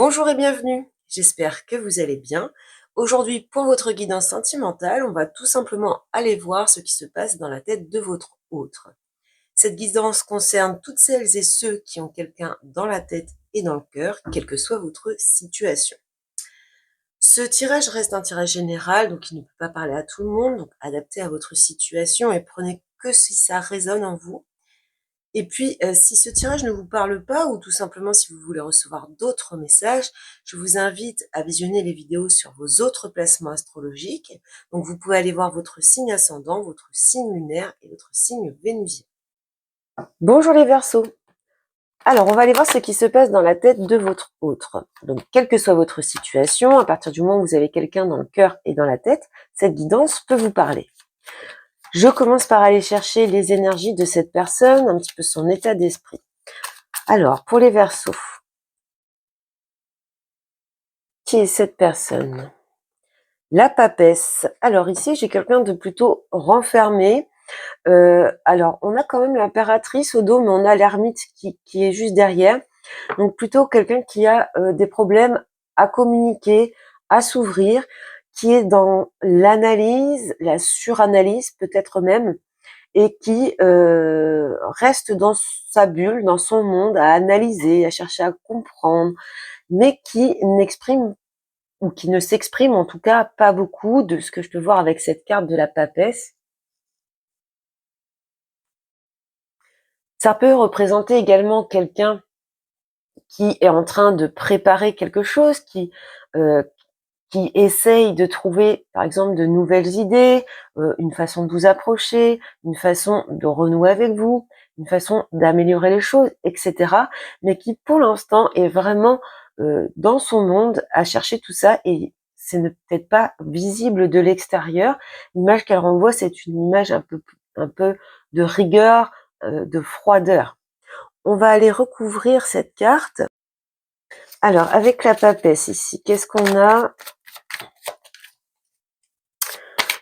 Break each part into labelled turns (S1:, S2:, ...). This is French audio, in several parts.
S1: Bonjour et bienvenue, j'espère que vous allez bien. Aujourd'hui, pour votre guidance sentimentale, on va tout simplement aller voir ce qui se passe dans la tête de votre autre. Cette guidance concerne toutes celles et ceux qui ont quelqu'un dans la tête et dans le cœur, quelle que soit votre situation. Ce tirage reste un tirage général, donc il ne peut pas parler à tout le monde, donc adapté à votre situation et prenez que si ça résonne en vous. Et puis, si ce tirage ne vous parle pas ou tout simplement si vous voulez recevoir d'autres messages, je vous invite à visionner les vidéos sur vos autres placements astrologiques. Donc, vous pouvez aller voir votre signe ascendant, votre signe lunaire et votre signe vénusien. Bonjour les Verseaux. Alors, on va aller voir ce qui se passe dans la tête de votre autre. Donc, quelle que soit votre situation, à partir du moment où vous avez quelqu'un dans le cœur et dans la tête, cette guidance peut vous parler. Je commence par aller chercher les énergies de cette personne, un petit peu son état d'esprit. Alors, pour les Verseaux, qui est cette personne? La papesse. Alors ici, j'ai quelqu'un de plutôt renfermé. Alors, on a quand même l'impératrice au dos, mais on a l'ermite qui est juste derrière. Donc plutôt quelqu'un qui a des problèmes à communiquer, à s'ouvrir, qui est dans l'analyse, la suranalyse peut-être même, et qui reste dans sa bulle, dans son monde, à analyser, à chercher à comprendre, mais qui n'exprime ou qui ne s'exprime en tout cas pas beaucoup de ce que je peux voir avec cette carte de la papesse. Ça peut représenter également quelqu'un qui est en train de préparer quelque chose, euh, qui essaye de trouver, par exemple, de nouvelles idées, une façon de vous approcher, une façon de renouer avec vous, une façon d'améliorer les choses, etc. Mais qui, pour l'instant, est vraiment dans son monde à chercher tout ça et c'est peut-être pas visible de l'extérieur. L'image qu'elle renvoie, c'est une image un peu de rigueur, de froideur. On va aller recouvrir cette carte. Alors, avec la papesse ici, qu'est-ce qu'on a?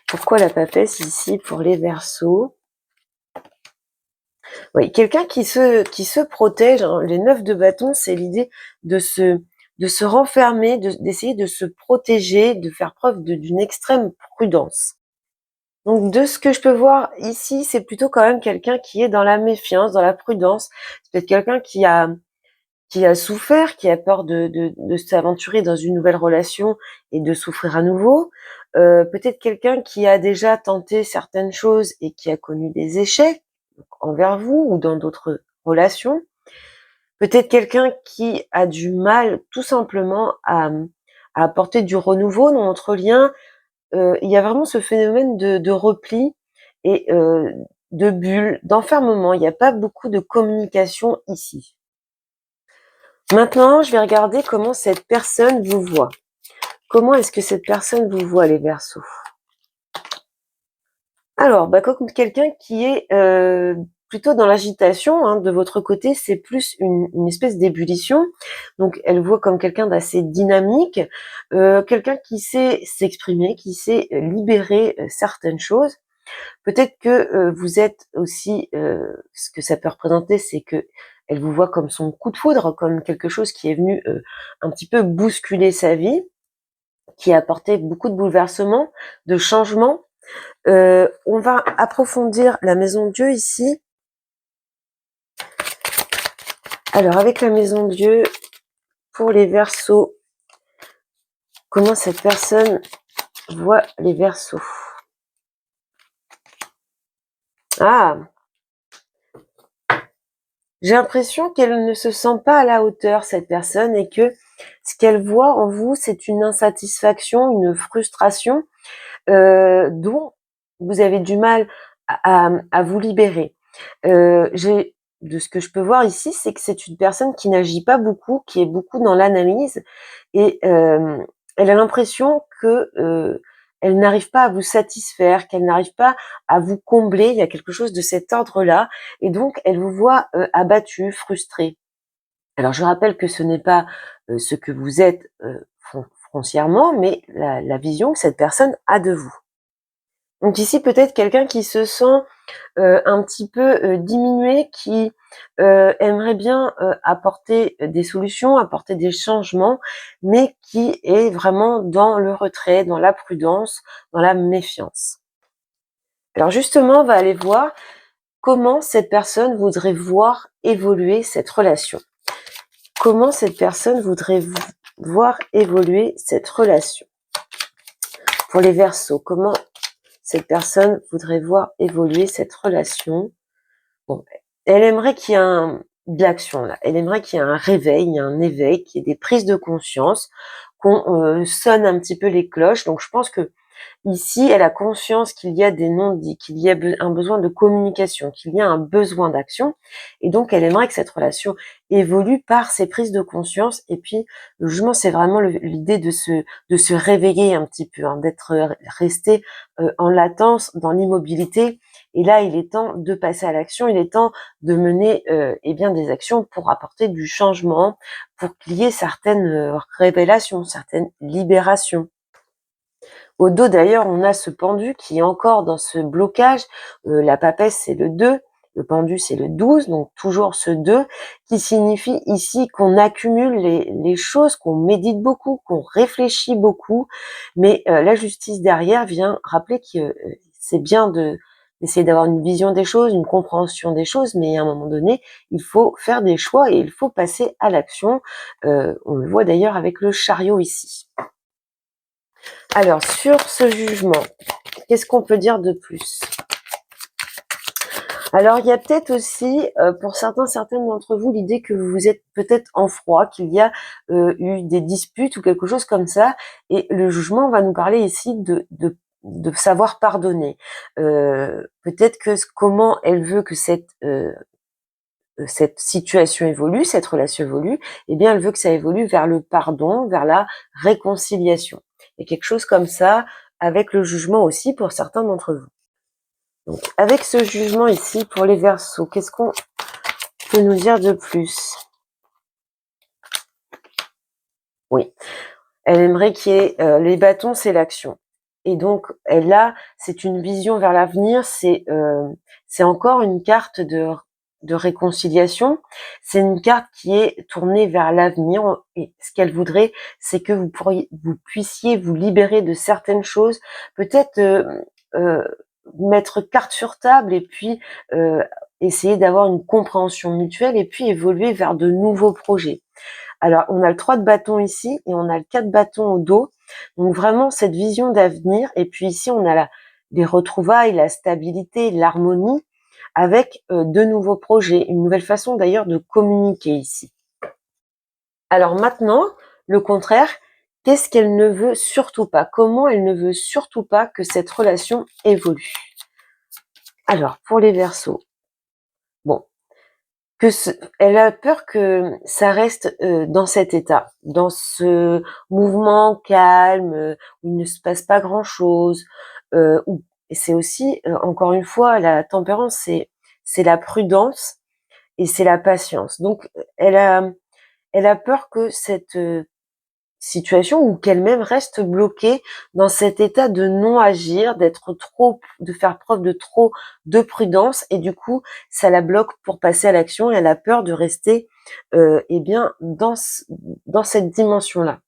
S1: Pourquoi la papesse ici pour les Verseaux? Oui, quelqu'un qui se protège, hein. Les 9 de bâton, c'est l'idée de se renfermer, d'essayer de se protéger, de faire preuve d'une extrême prudence. Donc de ce que je peux voir ici, c'est plutôt quand même quelqu'un qui est dans la méfiance, dans la prudence. C'est peut-être quelqu'un qui a souffert, qui a peur de s'aventurer dans une nouvelle relation et de souffrir à nouveau. Peut-être quelqu'un qui a déjà tenté certaines choses et qui a connu des échecs envers vous ou dans d'autres relations. Peut-être quelqu'un qui a du mal tout simplement à apporter du renouveau dans notre lien. Il y a vraiment ce phénomène de repli et de bulle, d'enfermement. Il n'y a pas beaucoup de communication ici. Maintenant, je vais regarder comment cette personne vous voit. Comment est-ce que cette personne vous voit, les Verseaux? Alors, comme quelqu'un qui est plutôt dans l'agitation, hein, de votre côté, c'est plus une espèce d'ébullition. Donc, elle voit comme quelqu'un d'assez dynamique, quelqu'un qui sait s'exprimer, qui sait libérer certaines choses. Peut-être que vous êtes aussi, ce que ça peut représenter, c'est que elle vous voit comme son coup de foudre, comme quelque chose qui est venu un petit peu bousculer sa vie, qui a apporté beaucoup de bouleversements, de changements. On va approfondir la maison Dieu ici. Alors avec la maison Dieu, pour les Verseaux, comment cette personne voit les Verseaux? Ah, j'ai l'impression qu'elle ne se sent pas à la hauteur, cette personne, et que ce qu'elle voit en vous, c'est une insatisfaction, une frustration dont vous avez du mal à vous libérer. De ce que je peux voir ici, c'est que c'est une personne qui n'agit pas beaucoup, qui est beaucoup dans l'analyse, et elle a l'impression que elle n'arrive pas à vous satisfaire, qu'elle n'arrive pas à vous combler. Il y a quelque chose de cet ordre-là, et donc elle vous voit abattu, frustré. Alors je rappelle que ce n'est pas ce que vous êtes foncièrement, mais la vision que cette personne a de vous. Donc ici, peut-être quelqu'un qui se sent un petit peu diminué, qui aimerait bien apporter des solutions, apporter des changements, mais qui est vraiment dans le retrait, dans la prudence, dans la méfiance. Alors justement, on va aller voir comment cette personne voudrait voir évoluer cette relation. Comment cette personne voudrait voir évoluer cette relation. Pour les Verseaux, comment cette personne voudrait voir évoluer cette relation. Bon, elle aimerait qu'il y ait de l'action là. Elle aimerait qu'il y ait un réveil, un éveil, qu'il y ait des prises de conscience, qu'on sonne un petit peu les cloches. Donc je pense que ici, elle a conscience qu'il y a des non-dits, qu'il y a un besoin de communication, qu'il y a un besoin d'action. Et donc, elle aimerait que cette relation évolue par ces prises de conscience. Et puis, le jugement, c'est vraiment l'idée de se réveiller un petit peu, hein, d'être resté en latence, dans l'immobilité. Et là, il est temps de passer à l'action. Il est temps de mener eh bien des actions pour apporter du changement, pour qu'il y ait certaines révélations, certaines libérations. Au dos, d'ailleurs, on a ce pendu qui est encore dans ce blocage. La papesse, c'est le 2. Le pendu, c'est le 12. Donc, toujours ce 2 qui signifie ici qu'on accumule les choses, qu'on médite beaucoup, qu'on réfléchit beaucoup. Mais la justice derrière vient rappeler que c'est bien d'essayer d'avoir une vision des choses, une compréhension des choses, mais à un moment donné, il faut faire des choix et il faut passer à l'action. On le voit d'ailleurs avec le chariot ici. Alors, sur ce jugement, qu'est-ce qu'on peut dire de plus? Alors, il y a peut-être aussi, pour certaines d'entre vous, l'idée que vous êtes peut-être en froid, qu'il y a eu des disputes ou quelque chose comme ça. Et le jugement va nous parler ici de savoir pardonner. Peut-être que comment elle veut que cette situation évolue, cette relation évolue, eh bien, elle veut que ça évolue vers le pardon, vers la réconciliation. Et quelque chose comme ça, avec le jugement aussi pour certains d'entre vous. Donc, avec ce jugement ici, pour les Verseaux, qu'est-ce qu'on peut nous dire de plus? Oui, elle aimerait qu'il y ait les bâtons, c'est l'action. Et donc, là, c'est une vision vers l'avenir, c'est encore une carte de réconciliation. C'est une carte qui est tournée vers l'avenir. Et ce qu'elle voudrait, c'est que vous puissiez vous libérer de certaines choses, peut-être mettre carte sur table et puis essayer d'avoir une compréhension mutuelle et puis évoluer vers de nouveaux projets. Alors, on a le 3 de bâton ici et on a le 4 bâton au dos. Donc vraiment cette vision d'avenir. Et puis ici, on a les retrouvailles, la stabilité, l'harmonie avec de nouveaux projets. Une nouvelle façon d'ailleurs de communiquer ici. Alors maintenant, le contraire, qu'est-ce qu'elle ne veut surtout pas? Comment elle ne veut surtout pas que cette relation évolue? Alors, pour les Verseaux, bon, elle a peur que ça reste dans cet état, dans ce mouvement calme où il ne se passe pas grand-chose. Et c'est aussi, encore une fois, la tempérance, c'est la prudence et c'est la patience. Donc, elle a peur que cette situation ou qu'elle-même reste bloquée dans cet état de non-agir, de faire preuve de trop de prudence et du coup, ça la bloque pour passer à l'action et elle a peur de rester, eh bien, dans cette dimension-là.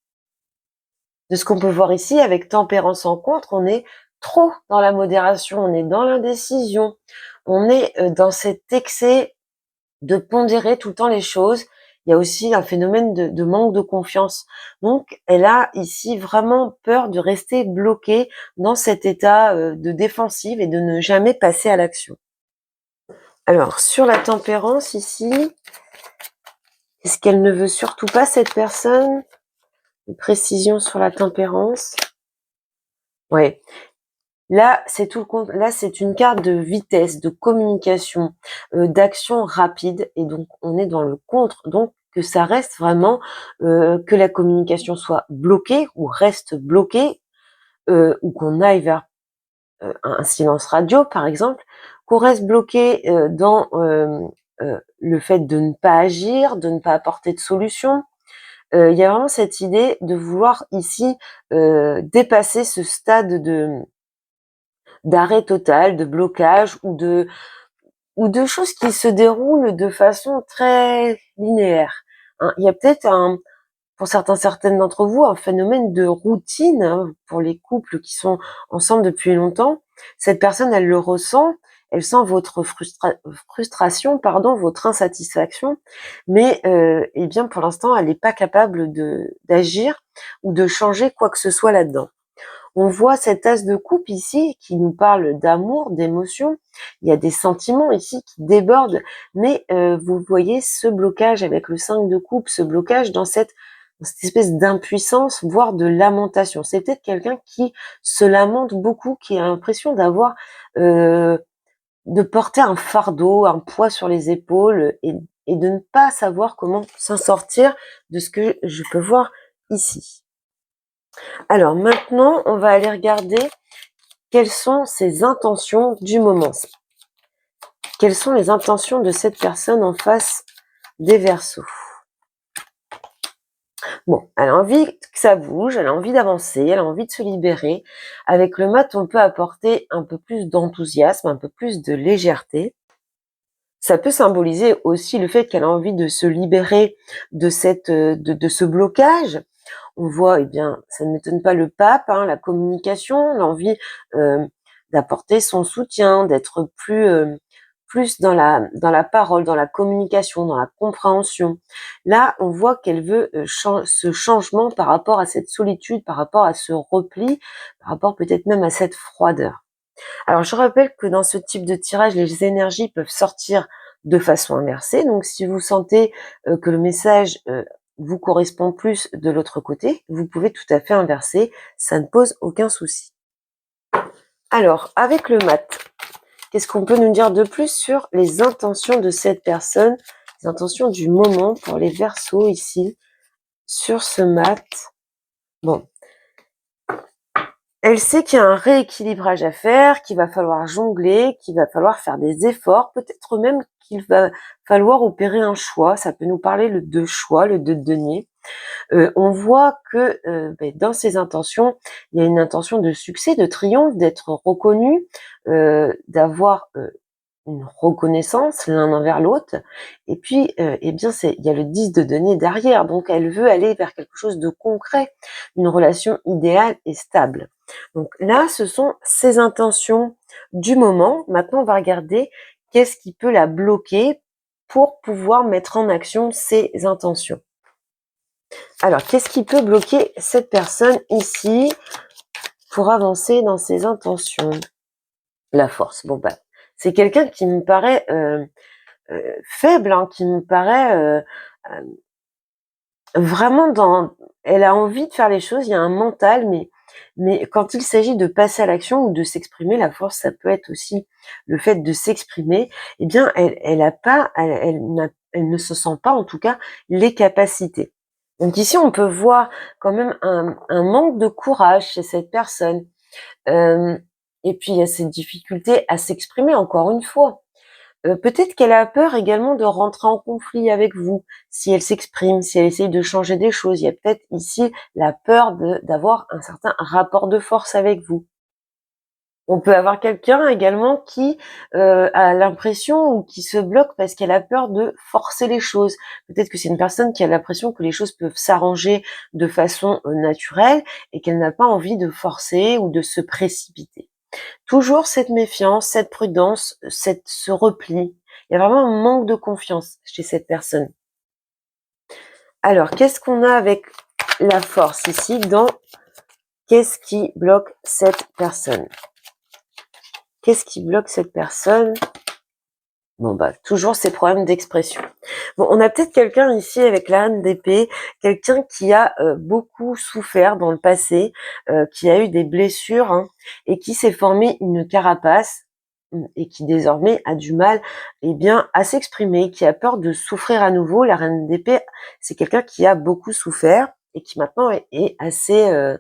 S1: De ce qu'on peut voir ici, avec tempérance en contre, on est trop dans la modération, on est dans l'indécision, on est dans cet excès de pondérer tout le temps les choses. Il y a aussi un phénomène de manque de confiance. Donc, elle a ici vraiment peur de rester bloquée dans cet état de défensive et de ne jamais passer à l'action. Alors, sur la tempérance ici, est-ce qu'elle ne veut surtout pas cette personne? Une précision sur la tempérance. Ouais. Là, c'est tout le compte. Là, c'est une carte de vitesse, de communication, d'action rapide, et donc on est dans le contre. Donc que ça reste vraiment que la communication soit bloquée ou reste bloquée, ou qu'on aille vers un silence radio, par exemple, qu'on reste bloqué dans le fait de ne pas agir, de ne pas apporter de solution. Il y a vraiment cette idée de vouloir ici dépasser ce stade d'arrêt total, de blocage ou de choses qui se déroulent de façon très linéaire. Hein. Il y a peut-être pour certaines d'entre vous, un phénomène de routine, hein, pour les couples qui sont ensemble depuis longtemps. Cette personne, elle le ressent, elle sent votre frustration, pardon, votre insatisfaction, mais eh bien pour l'instant, elle n'est pas capable d'agir ou de changer quoi que ce soit là-dedans. On voit cet as de coupe ici qui nous parle d'amour, d'émotion. Il y a des sentiments ici qui débordent, mais vous voyez ce blocage avec le 5 de coupe, ce blocage dans cette espèce d'impuissance, voire de lamentation. C'est peut-être quelqu'un qui se lamente beaucoup, qui a l'impression d'avoir, de porter un fardeau, un poids sur les épaules et de ne pas savoir comment s'en sortir de ce que je peux voir ici. Alors maintenant, on va aller regarder quelles sont ses intentions du moment. Quelles sont les intentions de cette personne en face des Verseaux? Bon, elle a envie que ça bouge, elle a envie d'avancer, elle a envie de se libérer. Avec le mat, on peut apporter un peu plus d'enthousiasme, un peu plus de légèreté. Ça peut symboliser aussi le fait qu'elle a envie de se libérer de de ce blocage. On voit, eh bien, ça ne m'étonne pas le pape, hein, la communication, l'envie d'apporter son soutien, d'être plus dans la parole, dans la communication, dans la compréhension. Là, on voit qu'elle veut ce changement par rapport à cette solitude, par rapport à ce repli, par rapport peut-être même à cette froideur. Alors, je rappelle que dans ce type de tirage, les énergies peuvent sortir de façon inversée. Donc, si vous sentez que le message vous correspond plus de l'autre côté, vous pouvez tout à fait inverser. Ça ne pose aucun souci. Alors, avec le mat, qu'est-ce qu'on peut nous dire de plus sur les intentions de cette personne, les intentions du moment pour les Verseaux ici, sur ce mat? Bon, elle sait qu'il y a un rééquilibrage à faire, qu'il va falloir jongler, qu'il va falloir faire des efforts, peut-être même qu'il va falloir opérer un choix. Ça peut nous parler le 2 choix, le 2 de denier. On voit que dans ses intentions, il y a une intention de succès, de triomphe, d'être reconnu, d'avoir une reconnaissance l'un envers l'autre. Et puis, eh bien, il y a le 10 de denier derrière. Donc, elle veut aller vers quelque chose de concret, une relation idéale et stable. Donc là, ce sont ses intentions du moment. Maintenant, on va regarder qu'est-ce qui peut la bloquer pour pouvoir mettre en action ses intentions. Alors, qu'est-ce qui peut bloquer cette personne ici pour avancer dans ses intentions? La force. Bon, bah, c'est quelqu'un qui me paraît faible, hein, qui me paraît vraiment dans... Elle a envie de faire les choses, il y a un mental, mais quand il s'agit de passer à l'action ou de s'exprimer, la force, ça peut être aussi le fait de s'exprimer, eh bien, elle ne se sent pas, en tout cas, les capacités. Donc ici, on peut voir quand même un manque de courage chez cette personne. Et puis, il y a cette difficulté à s'exprimer, encore une fois. Peut-être qu'elle a peur également de rentrer en conflit avec vous, si elle s'exprime, si elle essaye de changer des choses. Il y a peut-être ici la peur d'avoir un certain rapport de force avec vous. On peut avoir quelqu'un également qui a l'impression ou qui se bloque parce qu'elle a peur de forcer les choses. Peut-être que c'est une personne qui a l'impression que les choses peuvent s'arranger de façon naturelle et qu'elle n'a pas envie de forcer ou de se précipiter. Toujours cette méfiance, cette prudence, ce repli. Il y a vraiment un manque de confiance chez cette personne. Alors, qu'est-ce qu'on a avec la force ici dans qu'est-ce qui bloque cette personne? Qu'est-ce qui bloque cette personne? Bon, bah, toujours ces problèmes d'expression. Bon, on a peut-être quelqu'un ici avec la reine d'épée, quelqu'un qui a beaucoup souffert dans le passé, qui a eu des blessures, hein, et qui s'est formé une carapace et qui désormais a du mal, eh bien, à s'exprimer, qui a peur de souffrir à nouveau. La reine d'épée, c'est quelqu'un qui a beaucoup souffert et qui maintenant est assez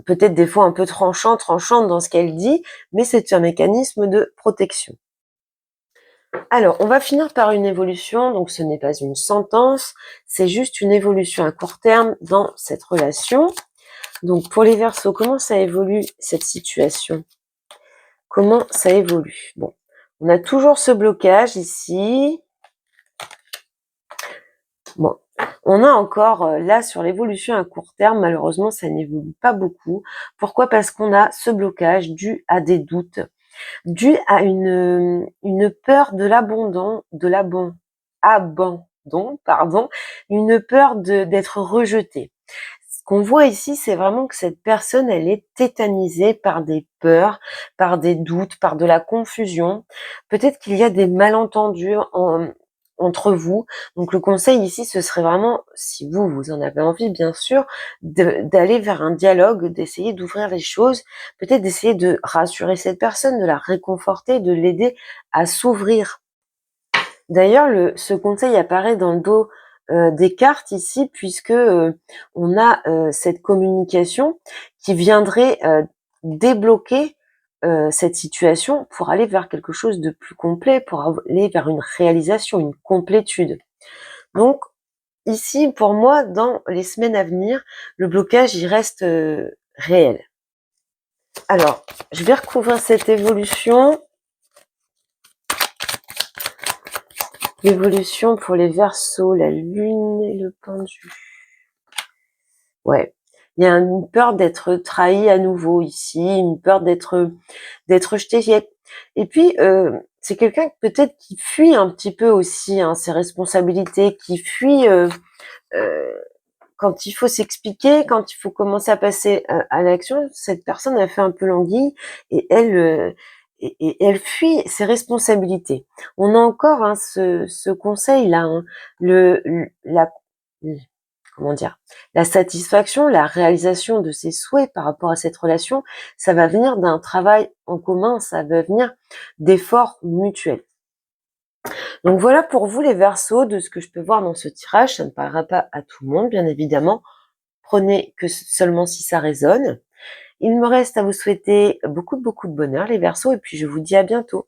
S1: peut-être des fois un peu tranchante dans ce qu'elle dit, mais c'est un mécanisme de protection. Alors, on va finir par une évolution, donc ce n'est pas une sentence, c'est juste une évolution à court terme dans cette relation. Donc pour les Verseaux, comment ça évolue cette situation? Comment ça évolue? Bon, on a toujours ce blocage ici. Bon, on a encore, là, sur l'évolution à court terme, malheureusement, ça n'évolue pas beaucoup. Pourquoi? Parce qu'on a ce blocage dû à des doutes, dû à une peur de abandon, pardon, une peur d'être rejeté. Ce qu'on voit ici, c'est vraiment que cette personne, elle est tétanisée par des peurs, par des doutes, par de la confusion. Peut-être qu'il y a des malentendus entre vous. Donc le conseil ici, ce serait vraiment, si vous en avez envie, bien sûr, d'aller vers un dialogue, d'essayer d'ouvrir les choses, peut-être d'essayer de rassurer cette personne, de la réconforter, de l'aider à s'ouvrir. D'ailleurs, ce conseil apparaît dans le dos des cartes ici, puisque on a cette communication qui viendrait débloquer cette situation pour aller vers quelque chose de plus complet, pour aller vers une réalisation, une complétude. Donc, ici, pour moi, dans les semaines à venir, le blocage, il reste réel. Alors, je vais recouvrir cette évolution. L'évolution pour les Verseaux, la lune et le pendu. Ouais, il y a une peur d'être trahi à nouveau ici, une peur d'être jeté. Et puis c'est quelqu'un peut-être qui fuit un petit peu aussi ses responsabilités, qui fuit quand il faut s'expliquer, quand il faut commencer à passer à l'action. Cette personne a fait un peu l'anguille et elle fuit ses responsabilités. On a encore ce conseil-là, comment dire, la satisfaction, la réalisation de ses souhaits par rapport à cette relation, ça va venir d'un travail en commun, ça va venir d'efforts mutuels. Donc voilà pour vous les Verseaux, de ce que je peux voir dans ce tirage. Ça ne parlera pas à tout le monde, bien évidemment. Prenez que seulement si ça résonne. Il me reste à vous souhaiter beaucoup de bonheur les Verseaux, et puis je vous dis à bientôt.